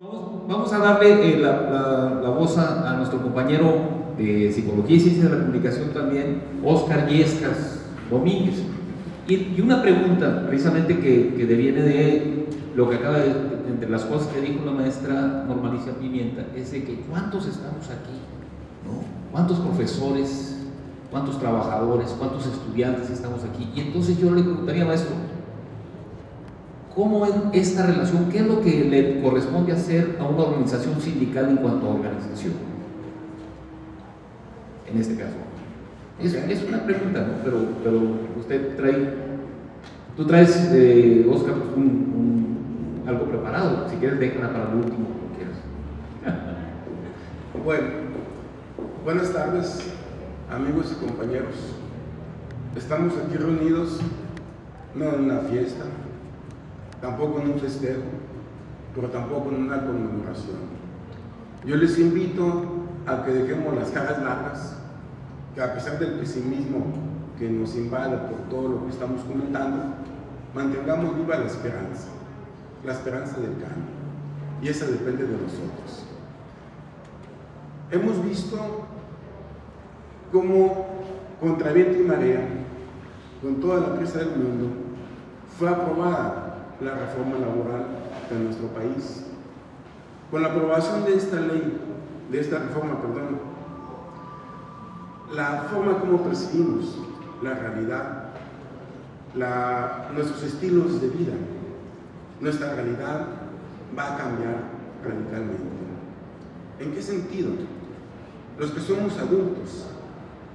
Vamos a darle la voz a nuestro compañero de Psicología y Ciencias de la Comunicación también, Óscar Illescas Domínguez. Y una pregunta, precisamente que deviene de lo que acaba de, entre las cosas que dijo la maestra Norma Alicia Pimienta, es de que ¿cuántos estamos aquí? ¿No? ¿Cuántos profesores, cuántos trabajadores, cuántos estudiantes estamos aquí? Y entonces yo le preguntaría, maestro, ¿cómo es esta relación? ¿Qué es lo que le corresponde hacer a una organización sindical en cuanto a organización? En este caso. Es una pregunta, ¿no? Pero usted tú traes, Óscar, pues algo preparado. Si quieres, déjala para el último, como quieras. Bueno, buenas tardes, amigos y compañeros. Estamos aquí reunidos, no en una fiesta, tampoco en un festejo, pero tampoco en una conmemoración. Yo les invito a que dejemos las caras largas, que a pesar del pesimismo que nos invade por todo lo que estamos comentando, mantengamos viva la esperanza del cambio, y esa depende de nosotros. Hemos visto cómo, contra viento y marea, con toda la prisa del mundo, fue aprobada la reforma laboral de nuestro país. Con la aprobación de esta ley, la forma como percibimos la realidad, nuestros estilos de vida, nuestra realidad va a cambiar radicalmente. ¿En qué sentido? Los que somos adultos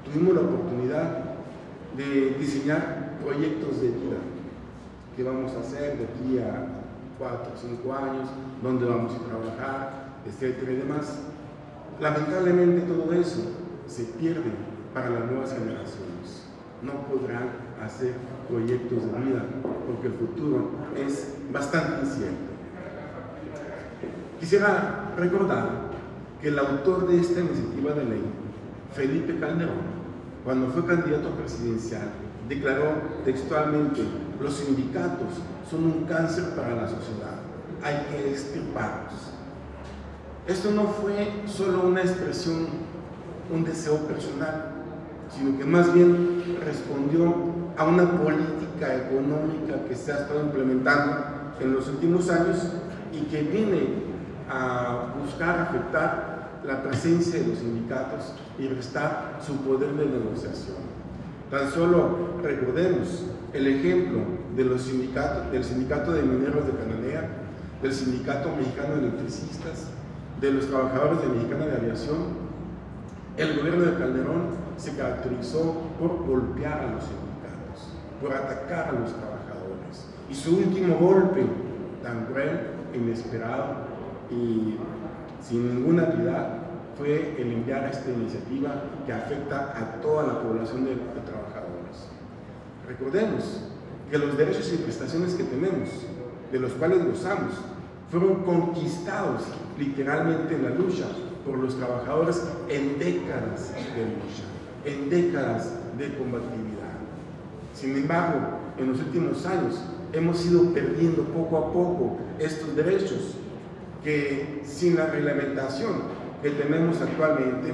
tuvimos la oportunidad de diseñar proyectos de vida. ¿Qué vamos a hacer de aquí a 4 o 5 años? ¿Dónde vamos a trabajar? Etcétera y demás. Lamentablemente todo eso se pierde para las nuevas generaciones. No podrán hacer proyectos de vida porque el futuro es bastante incierto. Quisiera recordar que el autor de esta iniciativa de ley, Felipe Calderón, cuando fue candidato presidencial, declaró textualmente: los sindicatos son un cáncer para la sociedad, hay que extirparlos. Esto no fue solo una expresión, un deseo personal, sino que más bien respondió a una política económica que se ha estado implementando en los últimos años y que viene a buscar afectar la presencia de los sindicatos y restar su poder de negociación. Tan solo recordemos el ejemplo de los sindicatos, del Sindicato de Mineros de Cananea, del Sindicato Mexicano de Electricistas, de los trabajadores de Mexicana de Aviación. El gobierno de Calderón se caracterizó por golpear a los sindicatos, por atacar a los trabajadores. Y su último golpe, tan cruel, inesperado y sin ninguna piedad, fue el enviar esta iniciativa que afecta a toda la población de trabajadores. Recordemos que los derechos y prestaciones que tenemos, de los cuales gozamos, fueron conquistados literalmente en la lucha por los trabajadores en décadas de lucha, en décadas de combatividad. Sin embargo, en los últimos años hemos ido perdiendo poco a poco estos derechos que, sin la reglamentación que tenemos actualmente,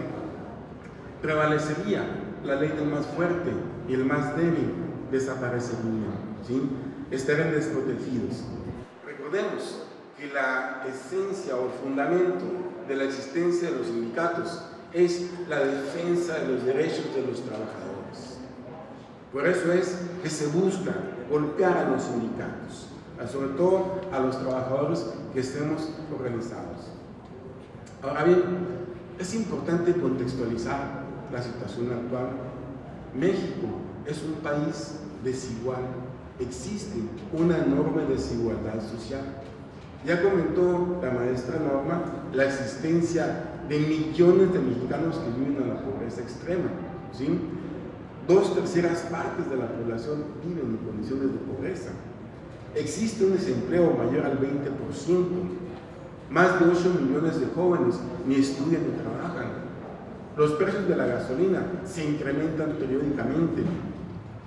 prevalecería la ley del más fuerte y el más débil desaparecería, ¿sí? Estarían desprotegidos. Recordemos que la esencia o el fundamento de la existencia de los sindicatos es la defensa de los derechos de los trabajadores. Por eso es que se busca golpear a los sindicatos, sobre todo a los trabajadores que estemos organizados. Ahora bien, es importante contextualizar la situación actual. México es un país desigual, existe una enorme desigualdad social. Ya comentó la maestra Norma la existencia de millones de mexicanos que viven en la pobreza extrema, ¿sí? 2/3 partes de la población viven en condiciones de pobreza. Existe un desempleo mayor al 20%. Más de 8 millones de jóvenes ni estudian ni trabajan. Los precios de la gasolina se incrementan periódicamente.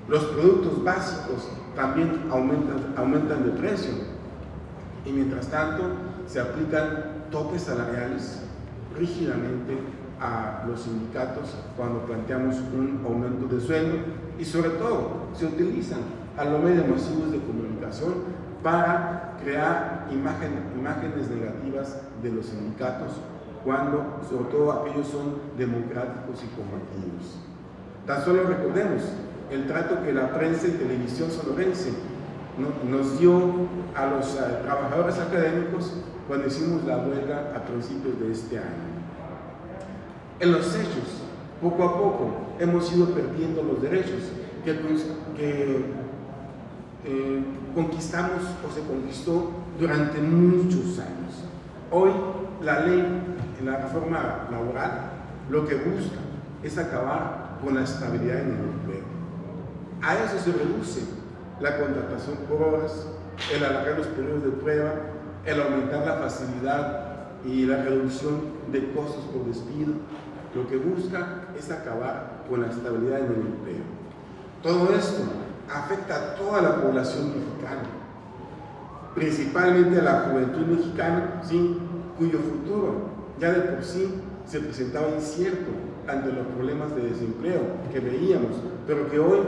Los productos básicos también aumentan de precio. Y mientras tanto, se aplican topes salariales rígidamente a los sindicatos cuando planteamos un aumento de sueldo, y sobre todo se utilizan a los medios masivos de comunicación para crear imágenes negativas de los sindicatos, cuando sobre todo aquellos son democráticos y combativos. Tan solo recordemos el trato que la prensa y televisión sonorense nos dio a los trabajadores académicos cuando hicimos la huelga a principios de este año. En los hechos, poco a poco, hemos ido perdiendo los derechos que conquistamos o se conquistó durante muchos años. Hoy, la ley, en la reforma laboral, lo que busca es acabar con la estabilidad en el empleo. A eso se reduce la contratación por horas, el alargar los periodos de prueba, el aumentar la facilidad y la reducción de costos por despido. Lo que busca es acabar con la estabilidad en el empleo. Todo esto afecta a toda la población mexicana, principalmente a la juventud mexicana, ¿sí?, cuyo futuro ya de por sí se presentaba incierto ante los problemas de desempleo que veíamos, pero que hoy,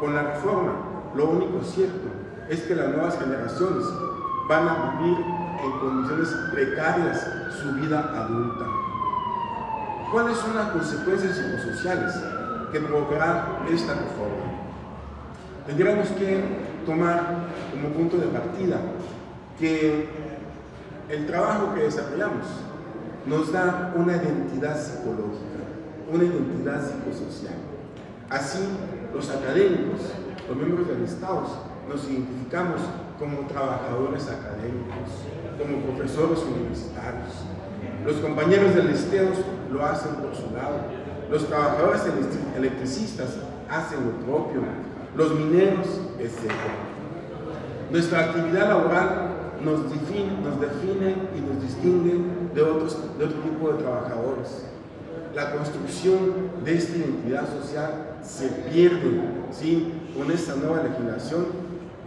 con la reforma, lo único cierto es que las nuevas generaciones van a vivir en condiciones precarias su vida adulta. ¿Cuáles son las consecuencias psicosociales que provocará esta reforma? Tendríamos que tomar como punto de partida que el trabajo que desarrollamos nos da una identidad psicológica, una identidad psicosocial. Así, los académicos, los miembros del Estado, nos identificamos como trabajadores académicos, como profesores universitarios. Los compañeros del Estado lo hacen por su lado. Los trabajadores electricistas hacen lo propio. Los mineros, etc. Nuestra actividad laboral nos define y nos distingue de otro tipo de trabajadores. La construcción de esta identidad social se pierde, ¿sí?, con esta nueva legislación,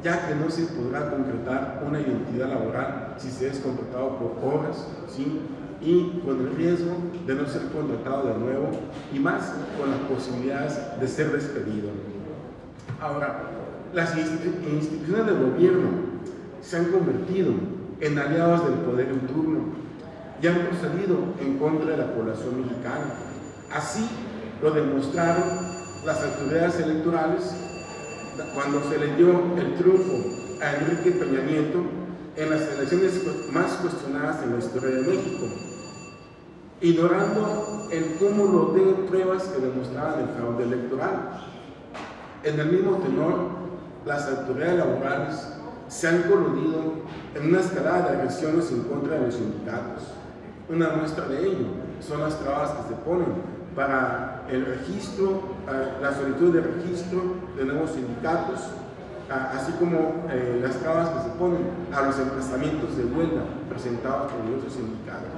ya que no se podrá concretar una identidad laboral si se es contratado por horas, ¿sí?, y con el riesgo de no ser contratado de nuevo, y más con las posibilidades de ser despedido. Ahora, las instituciones del gobierno se han convertido en aliados del poder en turno y han procedido en contra de la población mexicana. Así lo demostraron las autoridades electorales cuando se le dio el triunfo a Enrique Peña Nieto en las elecciones más cuestionadas en la historia de México, ignorando el cúmulo de pruebas que demostraban el fraude electoral. En el mismo tenor, las autoridades laborales se han coludido en una escalada de agresiones en contra de los sindicatos. Una muestra de ello son las trabas que se ponen para el registro, la solicitud de registro de nuevos sindicatos, así como las trabas que se ponen a los emplazamientos de huelga presentados por diversos sindicatos.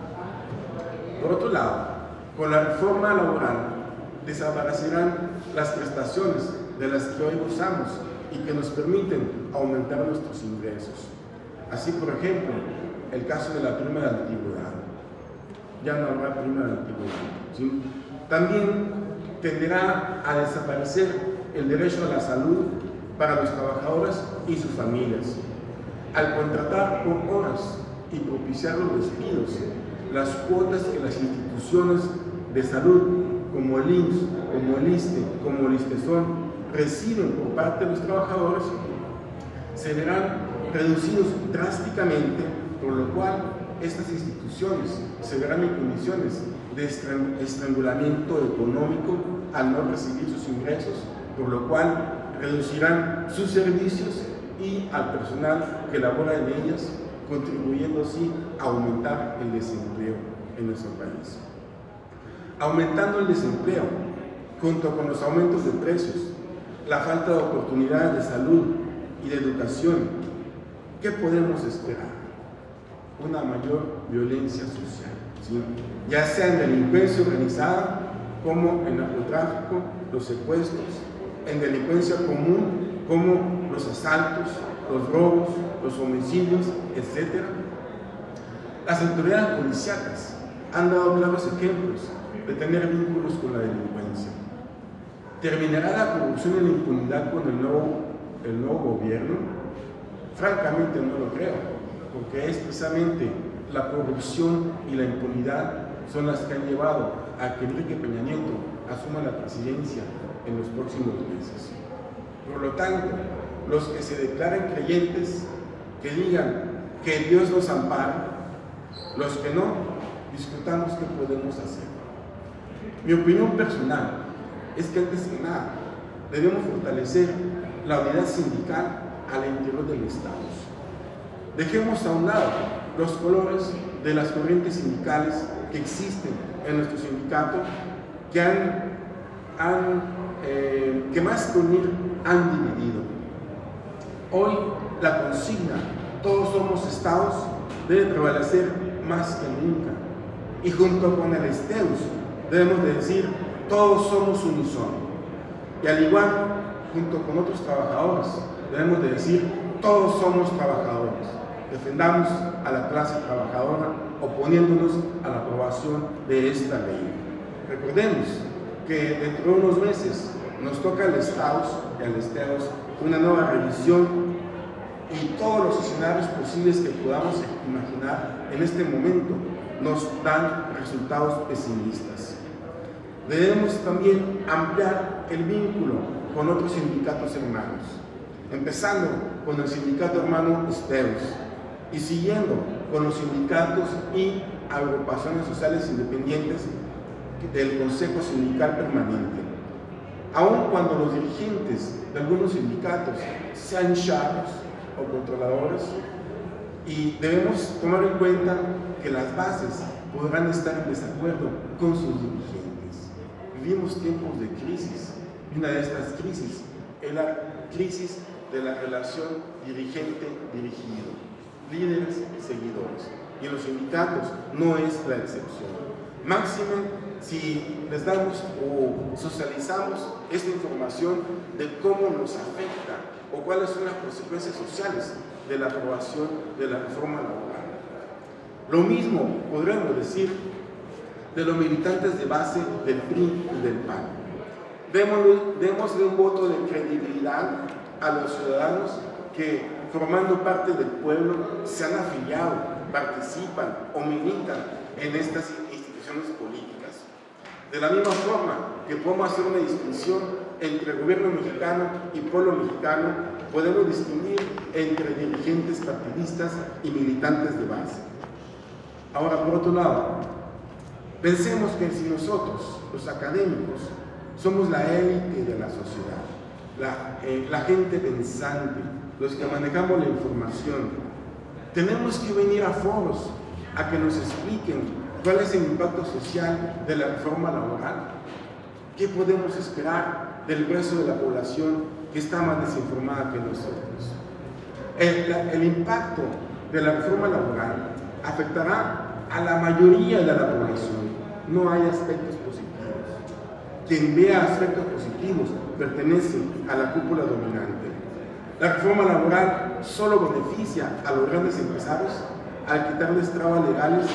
Por otro lado, con la reforma laboral desaparecerán las prestaciones de las que hoy gozamos y que nos permiten aumentar nuestros ingresos. Así, por ejemplo, el caso de la prima de antigüedad. Ya no habrá prima de antigüedad, ¿sí? También tenderá a desaparecer el derecho a la salud para los trabajadores y sus familias. Al contratar por horas y propiciar los despidos, las cuotas que las instituciones de salud, como el IMSS, como el ISSSTE, como el ISSSTESON, reciben por parte de los trabajadores, se verán reducidos drásticamente, por lo cual estas instituciones se verán en condiciones de estrangulamiento económico al no recibir sus ingresos, por lo cual reducirán sus servicios y al personal que labora en ellas, contribuyendo así a aumentar el desempleo en nuestro país. Aumentando el desempleo, junto con los aumentos de precios, la falta de oportunidades de salud y de educación, ¿qué podemos esperar? Una mayor violencia social, ¿sí?, ya sea en delincuencia organizada, como en narcotráfico, los secuestros, en delincuencia común, como los asaltos, los robos, los homicidios, etc. Las autoridades policiales han dado claros ejemplos de tener vínculos con la delincuencia. ¿Terminará la corrupción y la impunidad con el nuevo gobierno? Francamente no lo creo, porque es precisamente la corrupción y la impunidad son las que han llevado a que Enrique Peña Nieto asuma la presidencia en los próximos meses. Por lo tanto, los que se declaren creyentes, que digan que Dios nos ampara, los que no, discutamos qué podemos hacer. Mi opinión personal es que antes que nada debemos fortalecer la unidad sindical al interior del Estado. Dejemos a un lado los colores de las corrientes sindicales que existen en nuestro sindicato, que más que unir han dividido. Hoy la consigna "todos somos estados" debe prevalecer más que nunca, y junto con el esteus debemos de decir "todos somos unísono", y al igual, junto con otros trabajadores, debemos de decir "todos somos trabajadores". Defendamos a la clase trabajadora oponiéndonos a la aprobación de esta ley. Recordemos que dentro de unos meses nos toca al esteus una nueva revisión, y todos los escenarios posibles que podamos imaginar en este momento nos dan resultados pesimistas. Debemos también ampliar el vínculo con otros sindicatos hermanos, empezando con el sindicato hermano esteus y siguiendo con los sindicatos y agrupaciones sociales independientes del Consejo Sindical Permanente. Aun cuando los dirigentes de algunos sindicatos sean charros o controladores, y debemos tomar en cuenta que las bases podrán estar en desacuerdo con sus dirigentes. Vivimos tiempos de crisis, y una de estas crisis es la crisis de la relación dirigente-dirigido, líderes y seguidores, y en los sindicatos no es la excepción. Máxime si les damos o socializamos esta información de cómo nos afecta o cuáles son las consecuencias sociales de la aprobación de la reforma laboral. Lo mismo podremos decir de los militantes de base del PRI y del PAN. Démosle un voto de credibilidad a los ciudadanos que, formando parte del pueblo, se han afiliado, participan o militan en estas instituciones políticas. De la misma forma que podemos hacer una distinción entre el gobierno mexicano y pueblo mexicano, podemos distinguir entre dirigentes partidistas y militantes de base. Ahora, por otro lado, pensemos que si nosotros, los académicos, somos la élite de la sociedad, la gente pensante, los que manejamos la información, tenemos que venir a foros a que nos expliquen cuál es el impacto social de la reforma laboral. ¿Qué podemos esperar del grueso de la población que está más desinformada que nosotros? El impacto de la reforma laboral afectará a la mayoría de la población. No hay aspectos positivos. Quien vea aspectos positivos pertenece a la cúpula dominante. La reforma laboral solo beneficia a los grandes empresarios al quitarles trabas legales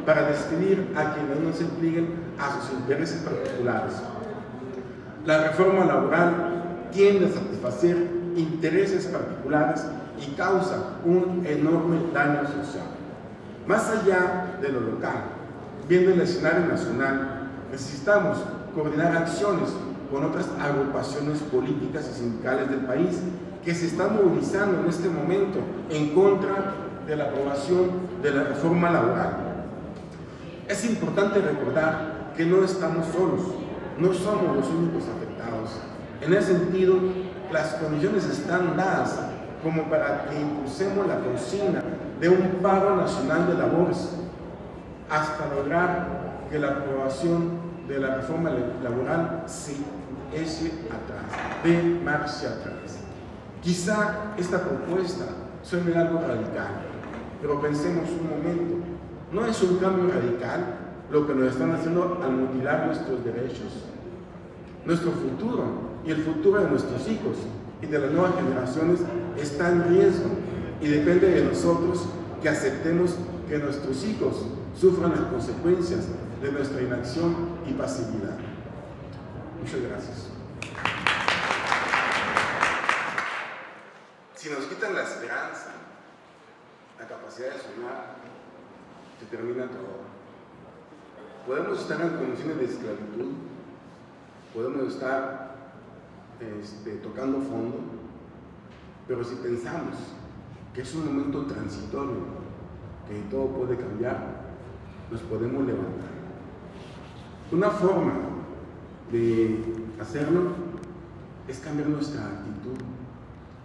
para despedir a quienes no se impliquen a sus intereses particulares. La reforma laboral tiende a satisfacer intereses particulares y causa un enorme daño social. Más allá de lo local, viendo el escenario nacional, necesitamos coordinar acciones con otras agrupaciones políticas y sindicales del país que se están movilizando en este momento en contra de la aprobación de la reforma laboral. Es importante recordar que no estamos solos, no somos los únicos afectados. En ese sentido, las condiciones están dadas como para que impulsemos la consigna de un paro nacional de labores hasta lograr que la aprobación de la reforma laboral se eche atrás, dé marcha atrás. Quizá esta propuesta suene algo radical, pero pensemos un momento. No es un cambio radical lo que nos están haciendo al mutilar nuestros derechos. Nuestro futuro y el futuro de nuestros hijos y de las nuevas generaciones está en riesgo y depende de nosotros que aceptemos que nuestros hijos sufran las consecuencias de nuestra inacción y pasividad. Muchas gracias. Si nos quitan la esperanza, la capacidad de soñar, se termina todo. Podemos estar en condiciones de esclavitud, podemos estar tocando fondo, pero si pensamos que es un momento transitorio, que todo puede cambiar, nos podemos levantar. Una forma de hacerlo es cambiar nuestra actitud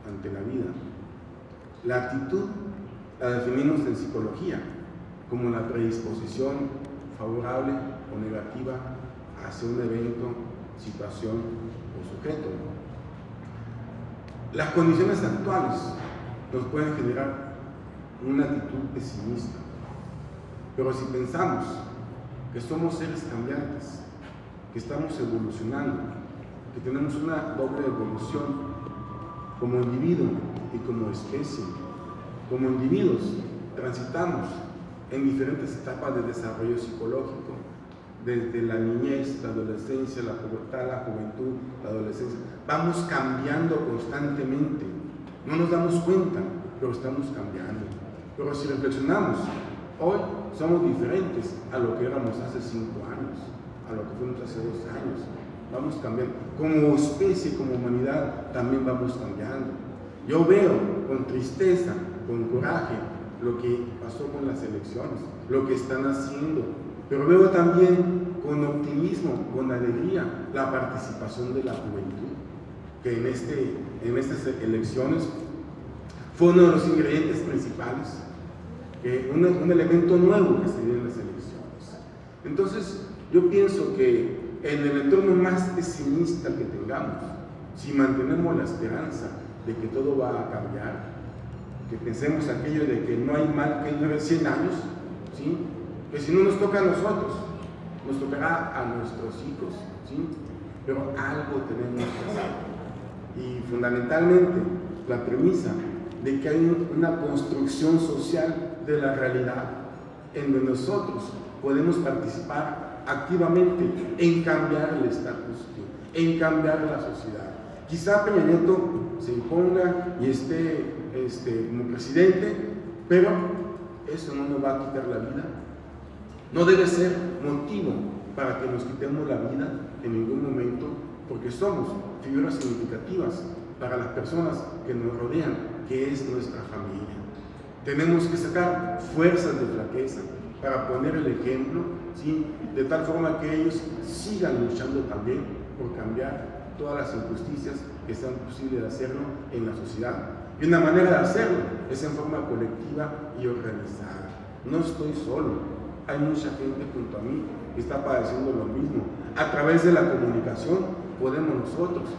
ante la vida. La actitud la definimos en psicología como la predisposición favorable o negativa hacia un evento, situación o sujeto. Las condiciones actuales nos pueden generar una actitud pesimista, pero si pensamos que somos seres cambiantes, que estamos evolucionando, que tenemos una doble evolución como individuo y como especie, como individuos transitamos en diferentes etapas de desarrollo psicológico, desde la niñez, la adolescencia, la pubertad, la juventud, la adolescencia. Vamos cambiando constantemente. No nos damos cuenta, pero estamos cambiando. Pero si reflexionamos, hoy somos diferentes a lo que éramos hace 5 años, a lo que fuimos hace 2 años. Vamos cambiando. Como especie, como humanidad, también vamos cambiando. Yo veo con tristeza, con coraje, lo que pasó con las elecciones, lo que están haciendo, pero veo también con optimismo, con alegría, la participación de la juventud, que en estas elecciones fue uno de los ingredientes principales, un elemento nuevo que se dio en las elecciones. Entonces, yo pienso que en el entorno más pesimista que tengamos, si mantenemos la esperanza de que todo va a cambiar, que pensemos aquello de que no hay mal que dure 100 años, ¿sí? Que si no nos toca a nosotros, nos tocará a nuestros hijos, ¿sí? Pero algo tenemos que hacer. Y fundamentalmente la premisa de que hay una construcción social de la realidad en donde nosotros podemos participar activamente en cambiar el status quo, en cambiar la sociedad. Quizá Peña Nieto se imponga y esté como presidente, pero eso no nos va a quitar la vida. No debe ser motivo para que nos quitemos la vida en ningún momento, porque somos figuras significativas para las personas que nos rodean, que es nuestra familia. Tenemos que sacar fuerzas de flaqueza para poner el ejemplo, ¿sí? De tal forma que ellos sigan luchando también por cambiar todas las injusticias que sean posibles de hacerlo en la sociedad. Y una manera de hacerlo es en forma colectiva y organizada. No estoy solo, hay mucha gente junto a mí que está padeciendo lo mismo. A través de la comunicación podemos nosotros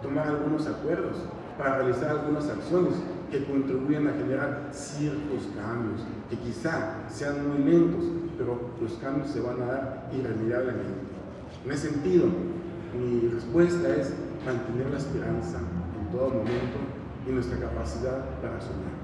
tomar algunos acuerdos para realizar algunas acciones que contribuyen a generar ciertos cambios, que quizá sean muy lentos, pero los cambios se van a dar irremediablemente. En ese sentido, mi respuesta es mantener la esperanza en todo momento y nuestra capacidad para soñar.